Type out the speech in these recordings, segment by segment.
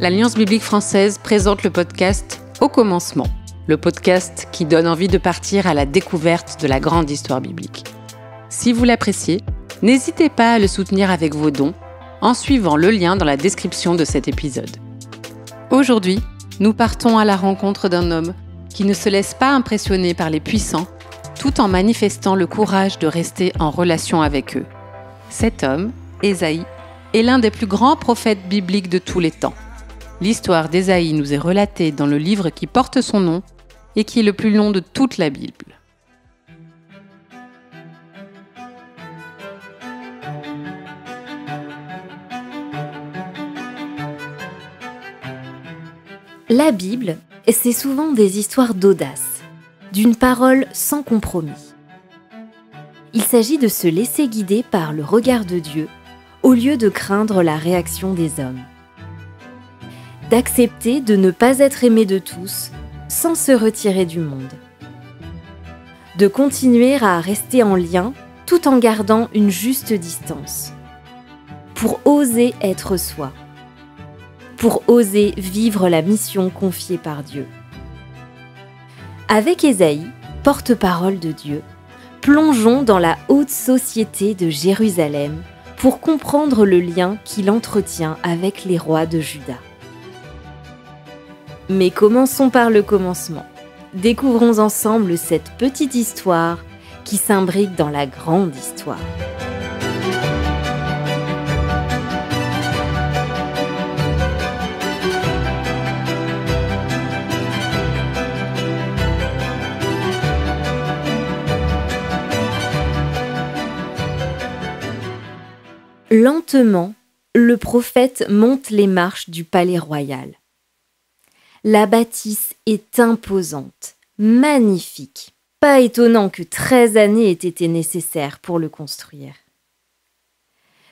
l'Alliance biblique française présente le podcast Au commencement, le podcast qui donne envie de partir à la découverte de la grande histoire biblique. Si vous l'appréciez, n'hésitez pas à le soutenir avec vos dons en suivant le lien dans la description de cet épisode. Aujourd'hui, nous partons à la rencontre d'un homme qui ne se laisse pas impressionner par les puissants, tout en manifestant le courage de rester en relation avec eux. Cet homme, Ésaïe, est l'un des plus grands prophètes bibliques de tous les temps. L'histoire d'Ésaïe nous est relatée dans le livre qui porte son nom et qui est le plus long de toute la Bible. La Bible, c'est souvent des histoires d'audace, d'une parole sans compromis. Il s'agit de se laisser guider par le regard de Dieu au lieu de craindre la réaction des hommes. D'accepter de ne pas être aimé de tous sans se retirer du monde. De continuer à rester en lien tout en gardant une juste distance. Pour oser être soi. Pour oser vivre la mission confiée par Dieu. Avec Ésaïe, porte-parole de Dieu, plongeons dans la haute société de Jérusalem pour comprendre le lien qu'il entretient avec les rois de Juda. Mais commençons par le commencement. Découvrons ensemble cette petite histoire qui s'imbrique dans la grande histoire. Lentement, le prophète monte les marches du palais royal. La bâtisse est imposante, magnifique. Pas étonnant que 13 années aient été nécessaires pour le construire.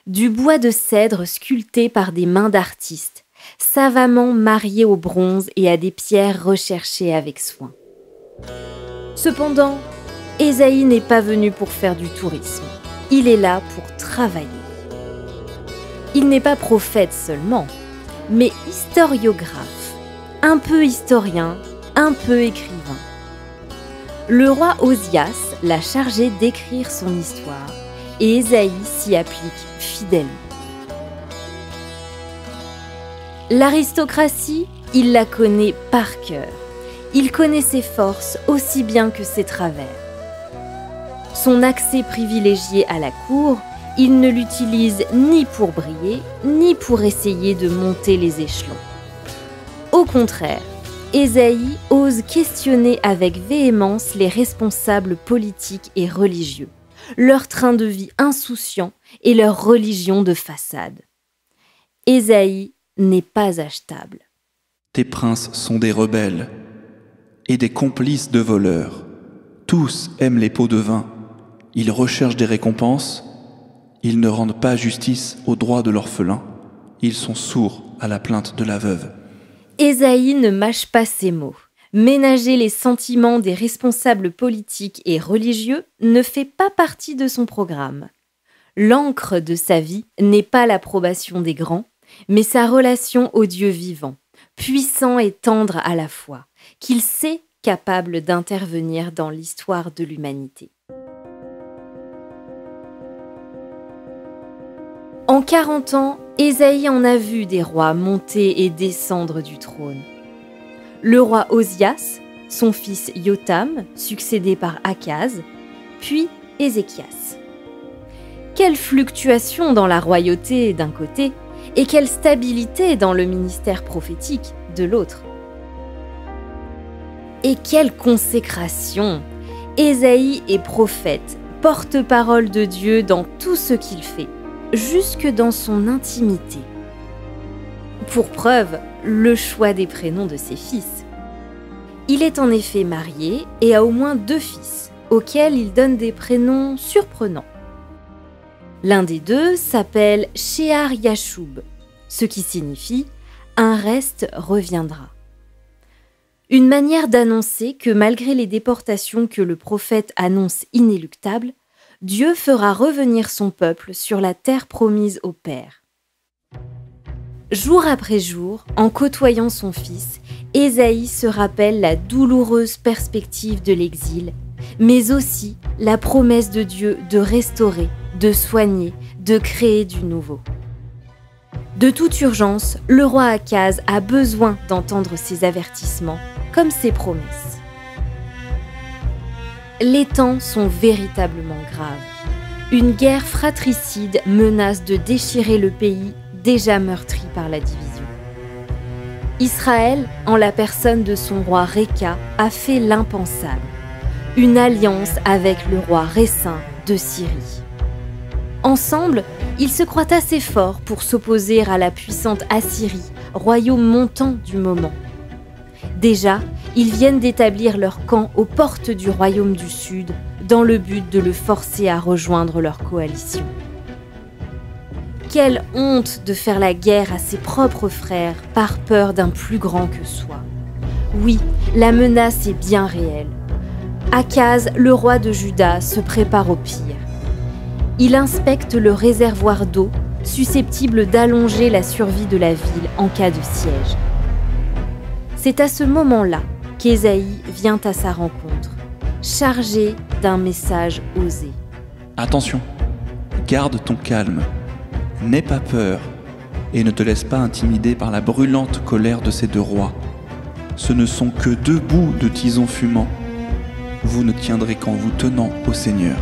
Du bois de cèdre sculpté par des mains d'artistes, savamment marié au bronze et à des pierres recherchées avec soin. Cependant, Ésaïe n'est pas venu pour faire du tourisme. Il est là pour travailler. Il n'est pas prophète seulement, mais historiographe, un peu historien, un peu écrivain. Le roi Osias l'a chargé d'écrire son histoire et Ésaïe s'y applique fidèlement. L'aristocratie, il la connaît par cœur. Il connaît ses forces aussi bien que ses travers. Son accès privilégié à la cour, il ne l'utilise ni pour briller, ni pour essayer de monter les échelons. Au contraire, Ésaïe ose questionner avec véhémence les responsables politiques et religieux, leur train de vie insouciant et leur religion de façade. Ésaïe n'est pas achetable. Tes princes sont des rebelles et des complices de voleurs. Tous aiment les pots de vin. Ils recherchent des récompenses. Ils ne rendent pas justice aux droits de l'orphelin. Ils sont sourds à la plainte de la veuve. Ésaïe ne mâche pas ses mots. Ménager les sentiments des responsables politiques et religieux ne fait pas partie de son programme. L'encre de sa vie n'est pas l'approbation des grands, mais sa relation au Dieu vivant, puissant et tendre à la fois, qu'il sait capable d'intervenir dans l'histoire de l'humanité. En 40 ans, Ésaïe en a vu des rois monter et descendre du trône. Le roi Osias, son fils Yotam, succédé par Akaz, puis Ézéchias. Quelle fluctuation dans la royauté d'un côté et quelle stabilité dans le ministère prophétique de l'autre. Et quelle consécration! Ésaïe est prophète, porte-parole de Dieu dans tout ce qu'il fait, jusque dans son intimité. Pour preuve, le choix des prénoms de ses fils. Il est en effet marié et a au moins 2 fils, auxquels il donne des prénoms surprenants. L'un des 2 s'appelle Shear-Yashub, ce qui signifie « un reste reviendra ». Une manière d'annoncer que malgré les déportations que le prophète annonce inéluctables, Dieu fera revenir son peuple sur la terre promise au Père. Jour après jour, en côtoyant son fils, Ésaïe se rappelle la douloureuse perspective de l'exil, mais aussi la promesse de Dieu de restaurer, de soigner, de créer du nouveau. De toute urgence, le roi Akaz a besoin d'entendre ces avertissements, comme ses promesses. Les temps sont véritablement graves. Une guerre fratricide menace de déchirer le pays déjà meurtri par la division. Israël, en la personne de son roi Réka, a fait l'impensable, une alliance avec le roi Récin de Syrie. Ensemble, ils se croient assez forts pour s'opposer à la puissante Assyrie, royaume montant du moment. Déjà, ils viennent d'établir leur camp aux portes du royaume du Sud, dans le but de le forcer à rejoindre leur coalition. Quelle honte de faire la guerre à ses propres frères par peur d'un plus grand que soi. Oui, la menace est bien réelle. Akaz, le roi de Juda, se prépare au pire. Il inspecte le réservoir d'eau, susceptible d'allonger la survie de la ville en cas de siège. C'est à ce moment-là qu'Ésaïe vient à sa rencontre, chargé d'un message osé. Attention, garde ton calme, n'aie pas peur et ne te laisse pas intimider par la brûlante colère de ces deux rois. Ce ne sont que deux bouts de tison fumant. Vous ne tiendrez qu'en vous tenant au Seigneur.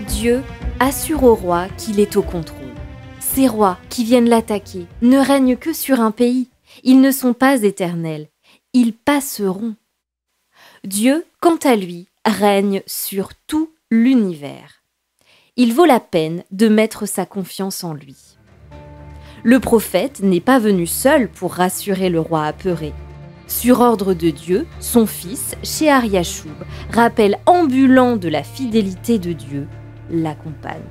Dieu assure au roi qu'il est au contrôle. Ces rois qui viennent l'attaquer ne règnent que sur un pays. Ils ne sont pas éternels. Ils passeront. Dieu, quant à lui, règne sur tout l'univers. Il vaut la peine de mettre sa confiance en lui. Le prophète n'est pas venu seul pour rassurer le roi apeuré. Sur ordre de Dieu, son fils, Shear-Yashub, rappel ambulant de la fidélité de Dieu, l'accompagne.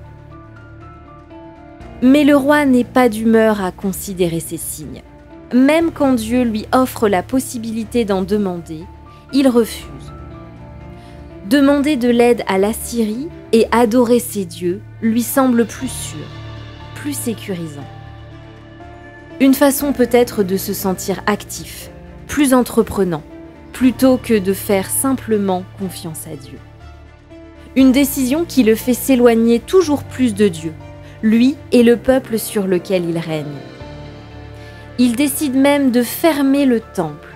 Mais le roi n'est pas d'humeur à considérer ces signes. Même quand Dieu lui offre la possibilité d'en demander, il refuse. Demander de l'aide à l'Assyrie et adorer ses dieux lui semble plus sûr, plus sécurisant. Une façon peut-être de se sentir actif, plus entreprenant, plutôt que de faire simplement confiance à Dieu. Une décision qui le fait s'éloigner toujours plus de Dieu, lui et le peuple sur lequel il règne. Il décide même de fermer le temple,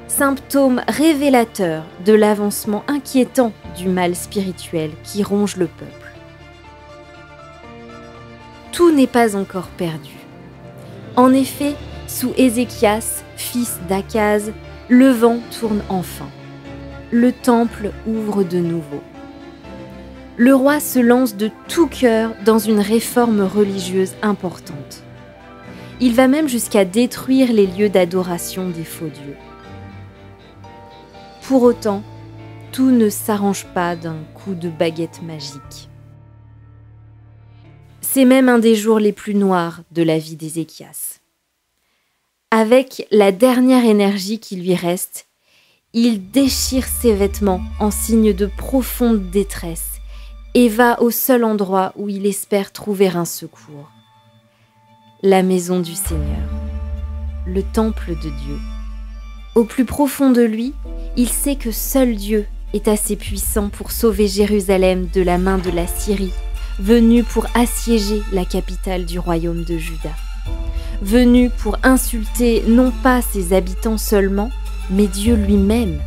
symptôme révélateur de l'avancement inquiétant du mal spirituel qui ronge le peuple. Tout n'est pas encore perdu. En effet, sous Ézéchias, fils d'Akaz, le vent tourne enfin. Le temple ouvre de nouveau. Le roi se lance de tout cœur dans une réforme religieuse importante. Il va même jusqu'à détruire les lieux d'adoration des faux dieux. Pour autant, tout ne s'arrange pas d'un coup de baguette magique. C'est même un des jours les plus noirs de la vie d'Ézéchias. Avec la dernière énergie qui lui reste, il déchire ses vêtements en signe de profonde détresse et va au seul endroit où il espère trouver un secours. La maison du Seigneur, le temple de Dieu. Au plus profond de lui, il sait que seul Dieu est assez puissant pour sauver Jérusalem de la main de la Syrie, venu pour assiéger la capitale du royaume de Juda. Venu pour insulter non pas ses habitants seulement, mais Dieu lui-même.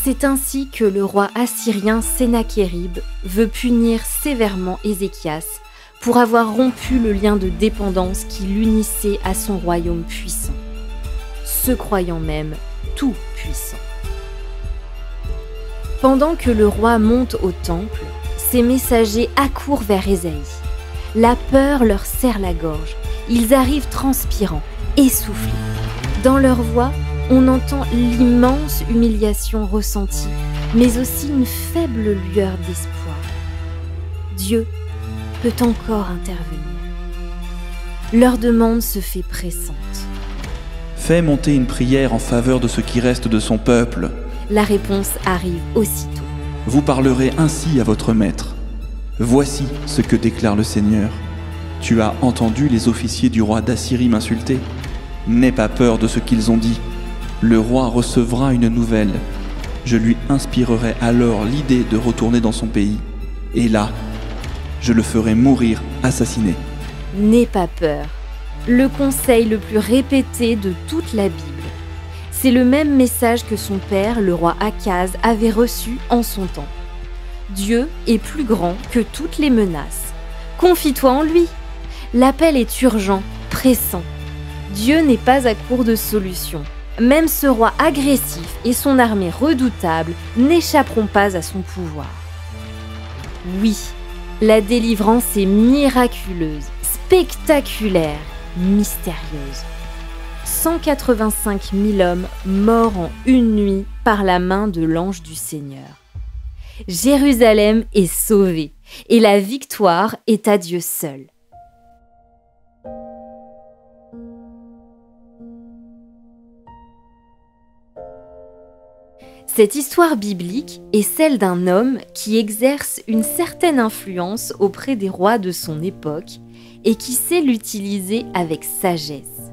C'est ainsi que le roi assyrien Sennachérib veut punir sévèrement Ézéchias pour avoir rompu le lien de dépendance qui l'unissait à son royaume puissant, se croyant même tout puissant. Pendant que le roi monte au temple, ses messagers accourent vers Ésaïe. La peur leur serre la gorge. Ils arrivent transpirants, essoufflés. Dans leur voix, on entend l'immense humiliation ressentie, mais aussi une faible lueur d'espoir. Dieu peut encore intervenir. Leur demande se fait pressante. Fais monter une prière en faveur de ce qui reste de son peuple. La réponse arrive aussitôt. Vous parlerez ainsi à votre maître. Voici ce que déclare le Seigneur. Tu as entendu les officiers du roi d'Assyrie m'insulter. N'aie pas peur de ce qu'ils ont dit. Le roi recevra une nouvelle. Je lui inspirerai alors l'idée de retourner dans son pays. Et là, je le ferai mourir assassiné. N'aie pas peur. Le conseil le plus répété de toute la Bible. C'est le même message que son père, le roi Akaz, avait reçu en son temps. Dieu est plus grand que toutes les menaces. Confie-toi en lui. L'appel est urgent, pressant. Dieu n'est pas à court de solutions. Même ce roi agressif et son armée redoutable n'échapperont pas à son pouvoir. Oui, la délivrance est miraculeuse, spectaculaire, mystérieuse. 185 000 hommes morts en une nuit par la main de l'ange du Seigneur. Jérusalem est sauvée et la victoire est à Dieu seul. Cette histoire biblique est celle d'un homme qui exerce une certaine influence auprès des rois de son époque et qui sait l'utiliser avec sagesse.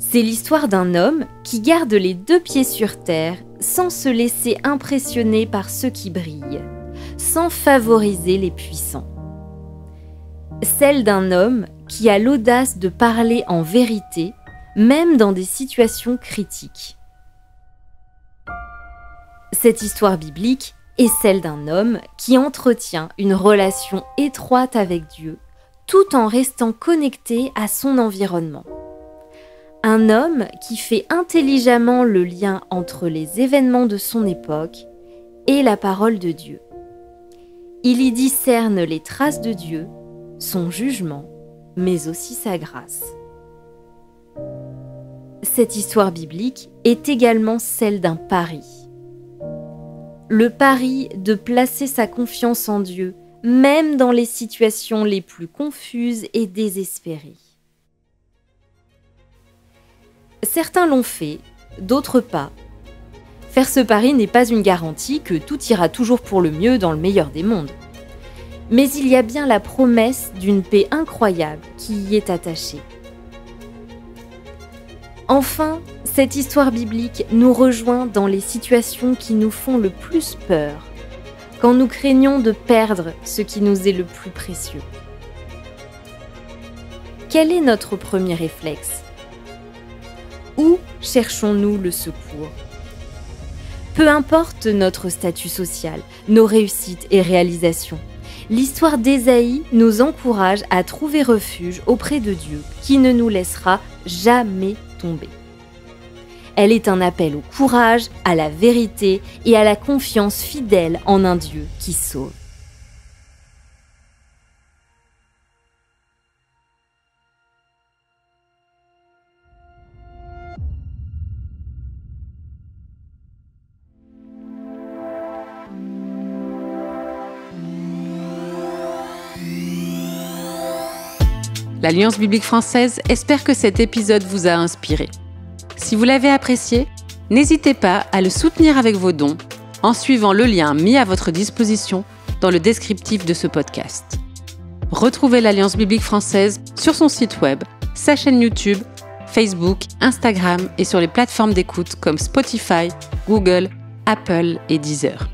C'est l'histoire d'un homme qui garde les deux pieds sur terre sans se laisser impressionner par ceux qui brillent, sans favoriser les puissants. Celle d'un homme qui a l'audace de parler en vérité, même dans des situations critiques. Cette histoire biblique est celle d'un homme qui entretient une relation étroite avec Dieu, tout en restant connecté à son environnement. Un homme qui fait intelligemment le lien entre les événements de son époque et la parole de Dieu. Il y discerne les traces de Dieu, son jugement, mais aussi sa grâce. Cette histoire biblique est également celle d'un pari. Le pari de placer sa confiance en Dieu, même dans les situations les plus confuses et désespérées. Certains l'ont fait, d'autres pas. Faire ce pari n'est pas une garantie que tout ira toujours pour le mieux dans le meilleur des mondes. Mais il y a bien la promesse d'une paix incroyable qui y est attachée. Enfin, cette histoire biblique nous rejoint dans les situations qui nous font le plus peur, quand nous craignons de perdre ce qui nous est le plus précieux. Quel est notre premier réflexe ? Où cherchons-nous le secours ? Peu importe notre statut social, nos réussites et réalisations, l'histoire d'Ésaïe nous encourage à trouver refuge auprès de Dieu, qui ne nous laissera jamais tomber. Elle est un appel au courage, à la vérité et à la confiance fidèle en un Dieu qui sauve. L'Alliance biblique française espère que cet épisode vous a inspiré. Si vous l'avez apprécié, n'hésitez pas à le soutenir avec vos dons en suivant le lien mis à votre disposition dans le descriptif de ce podcast. Retrouvez l'Alliance biblique française sur son site web, sa chaîne YouTube, Facebook, Instagram et sur les plateformes d'écoute comme Spotify, Google, Apple et Deezer.